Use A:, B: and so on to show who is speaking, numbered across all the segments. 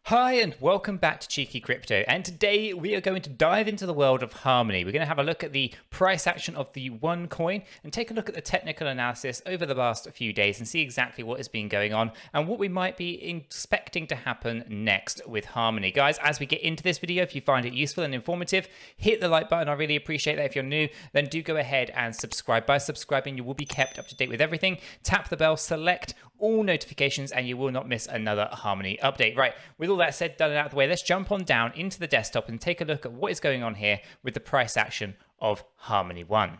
A: Hi and welcome back to Cheeky Crypto, and today we are going to dive into the world of Harmony. We're going to have a look at the price action of the one coin and take a look at the technical analysis over the last few days and see exactly what has been going on and what we might be expecting to happen next with Harmony. Guys, as we get into this video, if you find it useful and informative, hit the like button. I really appreciate that. If you're new, then do go ahead and subscribe. By subscribing, you will be kept up to date with everything. Tap the bell, select all notifications, and you will not miss another Harmony update. Right, with all that said, done and out of the way, let's jump on down into the desktop and take a look at what is going on here with the price action of Harmony 1.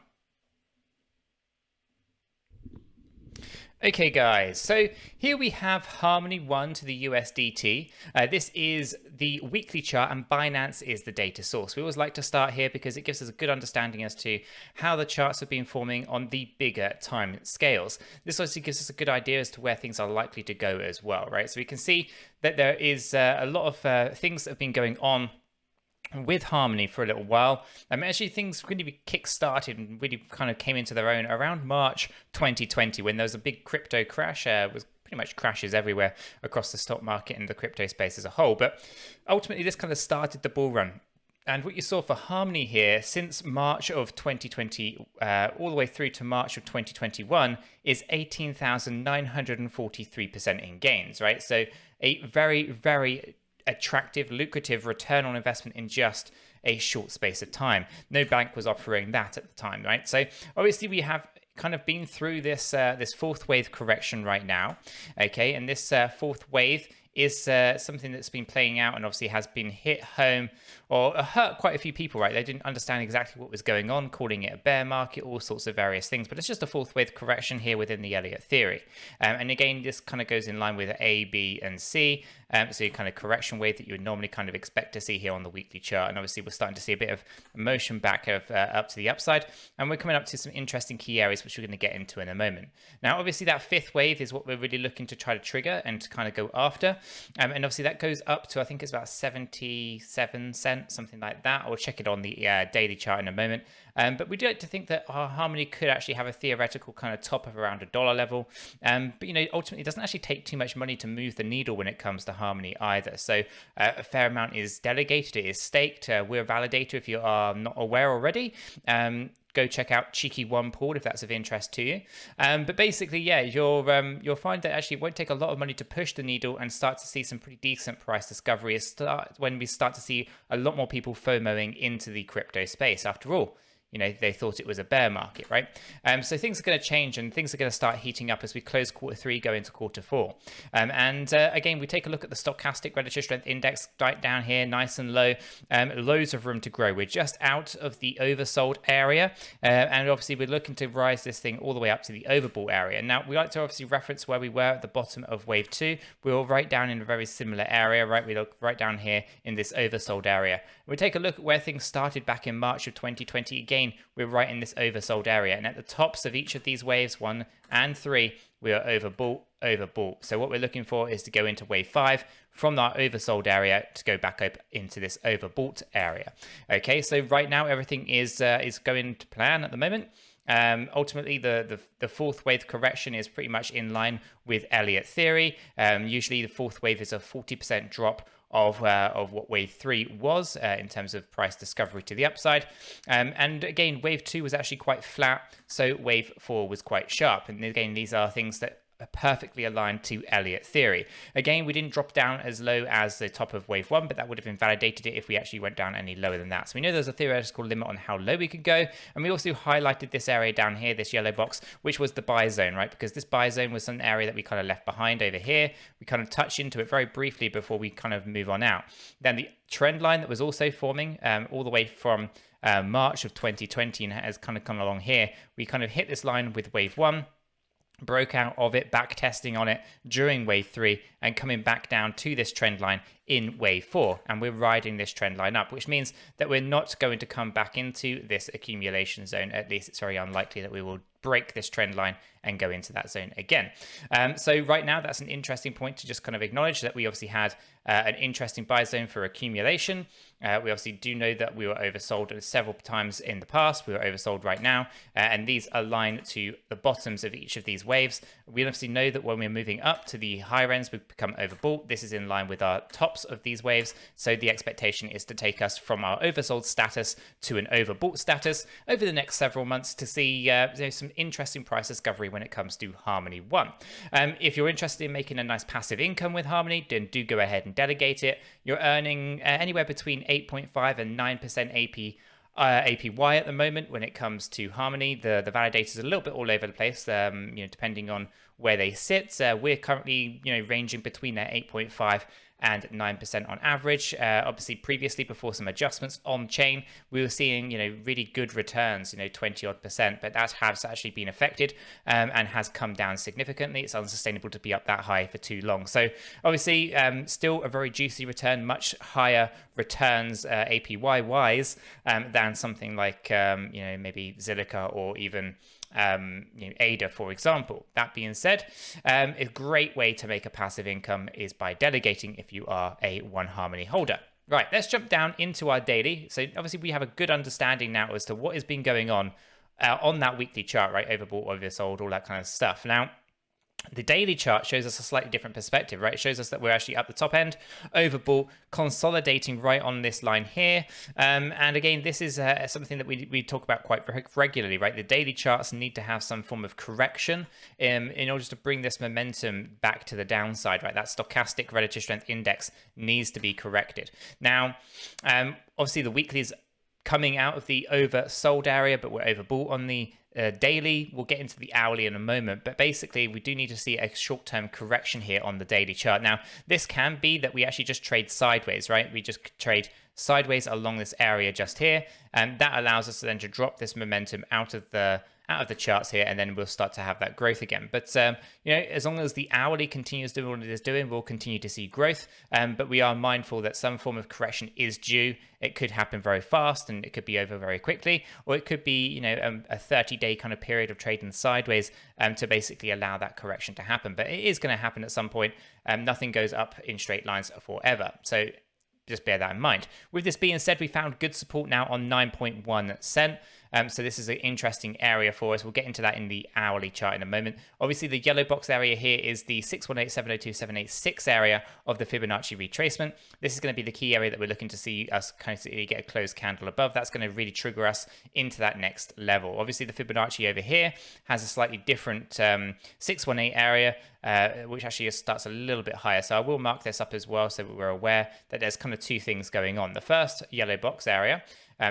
A: Okay guys, so here we have Harmony 1 to the USDT. This is the weekly chart and Binance is the data source. We always like to start here because it gives us a good understanding as to how the charts have been forming on the bigger time scales. This also gives us a good idea as to where things are likely to go as well, right? So we can see that there is a lot of things that have been going on with Harmony for a little while. Actually, things really kick-started and really kind of came into their own around March 2020 when there was a big crypto crash. Was pretty much crashes everywhere across the stock market and the crypto space as a whole. But ultimately, this kind of started the bull run. And what you saw for Harmony here since March of 2020 all the way through to March of 2021 is 18,943% in gains, right? So a very, very attractive, lucrative return on investment in just a short space of time. No bank was offering that at the time, right? So obviously we have kind of been through this this fourth wave correction right now, okay? And this fourth wave is something that's been playing out and obviously has been hit home or hurt quite a few people, right? They didn't understand exactly what was going on, calling it a bear market, all sorts of various things, but it's just a fourth wave correction here within the Elliott theory. And again, this kind of goes in line with A, B, and C. So your kind of correction wave that you would normally kind of expect to see here on the weekly chart. And obviously we're starting to see a bit of motion back of up to the upside. And we're coming up to some interesting key areas, which we're going to get into in a moment. Now, obviously that fifth wave is what we're really looking to try to trigger and to kind of go after. And obviously that goes up to, I think it's about 77 cents, something like that. I'll check it on the daily chart in a moment. But we do like to think that our Harmony could actually have a theoretical kind of top of around $1 level. But, you know, ultimately it doesn't actually take too much money to move the needle when it comes to Harmony either. So a fair amount is delegated, it is staked. We're a validator if you are not aware already. Go check out 𝗕𝗘𝗪𝗏 if that's of interest to you. But basically, yeah, you'll find that actually it won't take a lot of money to push the needle and start to see some pretty decent price discovery when we start to see a lot more people FOMOing into the crypto space. After all, you know, they thought it was a bear market, right? So things are going to change and things are going to start heating up as we close Q3, go into Q4. Again, we take a look at the stochastic relative strength index right down here, nice and low. Loads of room to grow. We're just out of the oversold area. And obviously we're looking to rise this thing all the way up to the overbought area. Now, we like to obviously reference where we were at the bottom of wave 2. We were right down in a very similar area, right? We look right down here in this oversold area. We take a look at where things started back in March of 2020. Again, we're right in this oversold area, and at the tops of each of these waves 1 and 3 we are overbought. So what we're looking for is to go into wave 5 from that oversold area to go back up into this overbought area. Okay, so right now everything is going to plan at the moment. Ultimately, the fourth wave correction is pretty much in line with Elliott theory. Usually the fourth wave is a 40% drop of what wave 3 was in terms of price discovery to the upside. And again, wave 2 was actually quite flat, so wave 4 was quite sharp. And again, these are things that are perfectly aligned to Elliott theory. Again, we didn't drop down as low as the top of wave 1, but that would have invalidated it if we actually went down any lower than that. So we know there's a theoretical limit on how low we could go. And we also highlighted this area down here, this yellow box, which was the buy zone, right? Because this buy zone was an area that we kind of left behind over here. We kind of touched into it very briefly before we kind of move on out. Then the trend line that was also forming all the way from March of 2020 and has kind of come along here. We kind of hit this line with wave 1, broke out of it, back testing on it during wave 3 and coming back down to this trend line in wave 4, and we're riding this trend line up, which means that we're not going to come back into this accumulation zone. At least it's very unlikely that we will break this trend line and go into that zone again. So right now, that's an interesting point to just kind of acknowledge that we obviously had an interesting buy zone for accumulation. We obviously do know that we were oversold several times in the past. We were oversold right now, and these align to the bottoms of each of these waves. We obviously know that when we're moving up to the higher ends, we become overbought. This is in line with our tops of these waves. So the expectation is to take us from our oversold status to an overbought status over the next several months to see some interesting price discovery when it comes to Harmony 1. If you're interested in making a nice passive income with Harmony, then do go ahead and delegate it. You're earning anywhere between 8.5 and 9% APY at the moment when it comes to Harmony. The validator is a little bit all over the place, depending on where they sit. We're currently, ranging between that 8.5 and 9% on average. Obviously, previously, before some adjustments on chain, we were seeing, really good returns, 20 odd percent, but that has actually been affected and has come down significantly. It's unsustainable to be up that high for too long. So obviously, still a very juicy return, much higher returns APY wise than something like, maybe Zilliqa or even ADA, for example. That being said, a great way to make a passive income is by delegating if you are a One Harmony holder. Right, let's jump down into our daily. So obviously we have a good understanding now as to what has been going on that weekly chart, right? Overbought, oversold, all that kind of stuff. Now, the daily chart shows us a slightly different perspective, right? It shows us that we're actually at the top end, overbought, consolidating right on this line here. And again, this is something that we talk about quite regularly, right? The daily charts need to have some form of correction in order to bring this momentum back to the downside, right? That stochastic relative strength index needs to be corrected. Now, obviously the weekly is coming out of the oversold area, but we're overbought on the daily. We'll get into the hourly in a moment, but basically we do need to see a short-term correction here on the daily chart. Now, this can be that we actually just trade sideways, right? We just trade sideways along this area just here, and that allows us then to drop this momentum out of the charts here, and then we'll start to have that growth again. But as long as the hourly continues doing what it is doing, we'll continue to see growth. But we are mindful that some form of correction is due. It could happen very fast, and it could be over very quickly, or it could be a 30-day kind of period of trading sideways to basically allow that correction to happen. But it is going to happen at some point. Nothing goes up in straight lines forever. So just bear that in mind. With this being said, we found good support now on 9.1 cent. So this is an interesting area for us. We'll get into that in the hourly chart in a moment. Obviously, the yellow box area here is the 618-702-786 area of the Fibonacci retracement. This is going to be the key area that we're looking to see us kind of get a closed candle above. That's going to really trigger us into that next level. Obviously, the Fibonacci over here has a slightly different 618 area, which actually starts a little bit higher. So I will mark this up as well so that we're aware that there's kind of two things going on. The first yellow box area,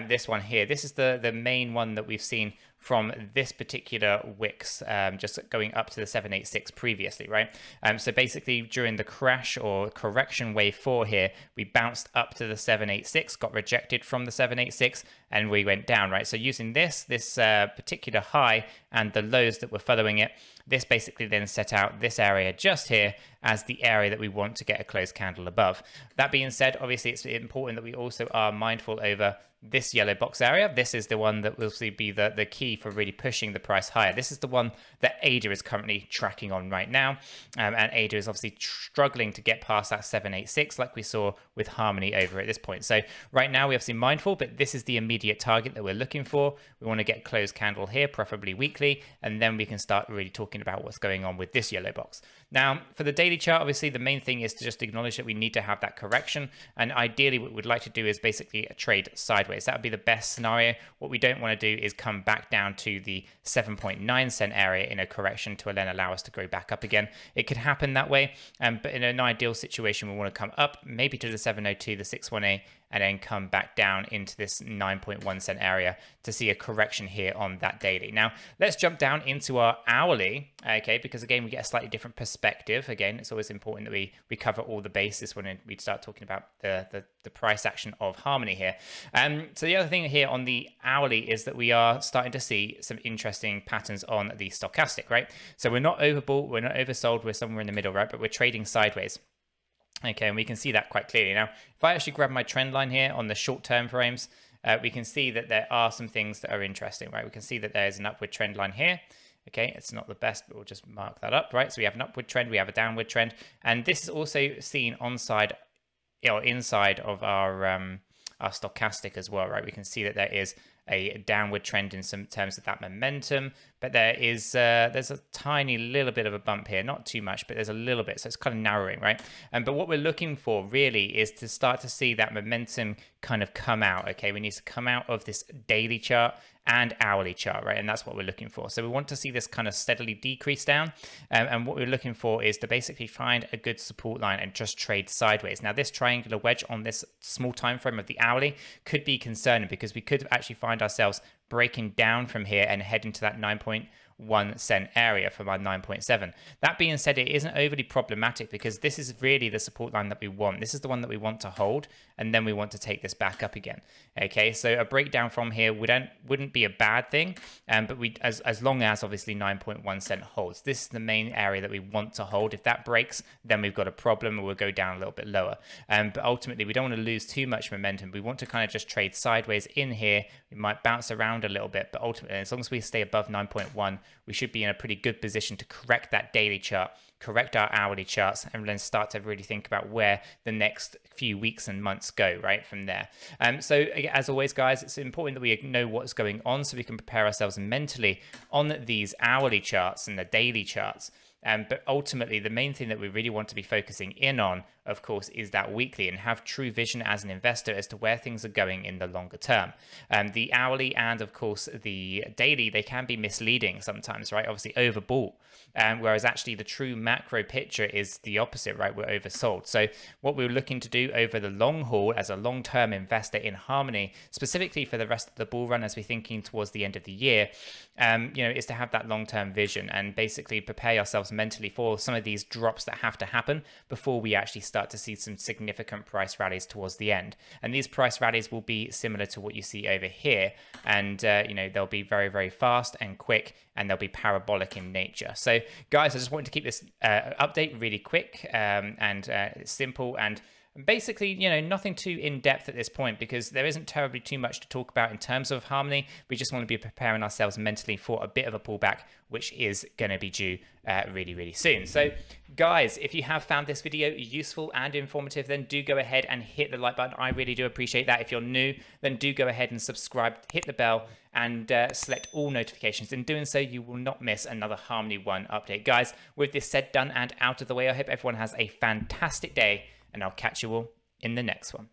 A: this one here, this is the main one that we've seen from this particular wicks, just going up to the 786 previously, right? So basically during the crash or correction wave 4 here, we bounced up to the 786, got rejected from the 786, and we went down, right? So using this particular high and the lows that were following it, this basically then set out this area just here as the area that we want to get a closed candle above. That being said, obviously it's important that we also are mindful over this yellow box area. This is the one that will be the key for really pushing the price higher. This is the one that ADA is currently tracking on right now. And ADA is obviously struggling to get past that 786 like we saw with Harmony over at this point. So right now we're obviously mindful, but this is the immediate target that we're looking for. We want to get a closed candle here, preferably weekly, and then we can start really talking about what's going on with this yellow box. Now, for the daily chart, obviously the main thing is to just acknowledge that we need to have that correction. And ideally what we'd like to do is basically a trade sideways. That would be the best scenario. What we don't want to do is come back down to the 7.9 cent area in a correction to then allow us to go back up again. It could happen that way, but in an ideal situation, we want to come up maybe to the 702, the 618, and then come back down into this 9.1 cent area to see a correction here on that daily. Now, let's jump down into our hourly, okay, because again, we get a slightly different perspective. Again, it's always important that we cover all the bases when we start talking about the price action of Harmony here. So the other thing here on the hourly is that we are starting to see some interesting patterns on the stochastic, right? So we're not overbought, we're not oversold, we're somewhere in the middle, right? But we're trading sideways. Okay, and we can see that quite clearly. Now, if I actually grab my trend line here on the short-term frames, we can see that there are some things that are interesting, right? We can see that there's an upward trend line here. Okay, it's not the best, but we'll just mark that up, right? So we have an upward trend, we have a downward trend, and this is also seen on side inside of our stochastic as well, right? We can see that there is a downward trend in some terms of that momentum, but there's a tiny little bit of a bump here, not too much, but there's a little bit, so it's kind of narrowing, right? But what we're looking for really is to start to see that momentum kind of come out. Okay, we need to come out of this daily chart and hourly chart, right? And that's what we're looking for. So we want to see this kind of steadily decrease down, and what we're looking for is to basically find a good support line and just trade sideways. Now, this triangular wedge on this small time frame of the hourly could be concerning, because we could actually find ourselves breaking down from here and head into that 9.1 cent area from our 9.7. That being said, it isn't overly problematic, because this is really the support line that we want. This is the one that we want to hold, and then we want to take this back up again. Okay, so a breakdown from here wouldn't be a bad thing, but we as long as obviously 9.1 cent holds. This is the main area that we want to hold. If that breaks, then we've got a problem, and we'll go down a little bit lower. But ultimately, we don't want to lose too much momentum. We want to kind of just trade sideways in here. We might bounce around a little bit, but ultimately, as long as we stay above 9.1, we should be in a pretty good position to correct that daily chart, correct our hourly charts, and then start to really think about where the next few weeks and months go right from there. So as always, guys, it's important that we know what's going on so we can prepare ourselves mentally on these hourly charts and the daily charts. But ultimately, the main thing that we really want to be focusing in on, of course, is that weekly, and have true vision as an investor as to where things are going in the longer term. The hourly and, of course, the daily, they can be misleading sometimes, right? Obviously overbought, whereas actually the true macro picture is the opposite, right? We're oversold. So what we're looking to do over the long haul as a long-term investor in Harmony, specifically for the rest of the bull run as we're thinking towards the end of the year, is to have that long-term vision and basically prepare yourselves mentally for some of these drops that have to happen before we actually start to see some significant price rallies towards the end. And these price rallies will be similar to what you see over here, and they'll be very, very fast and quick, and they'll be parabolic in nature. So guys, I just wanted to keep this update really quick and simple, and basically, nothing too in-depth at this point, because there isn't terribly too much to talk about in terms of Harmony. We just want to be preparing ourselves mentally for a bit of a pullback, which is going to be due really, really soon. So guys, if you have found this video useful and informative, then do go ahead and hit the like button. I really do appreciate that. If you're new, then do go ahead and subscribe, hit the bell, and select all notifications. In doing so, you will not miss another Harmony 1 update. Guys, with this said, done, and out of the way, I hope everyone has a fantastic day, and I'll catch you all in the next one.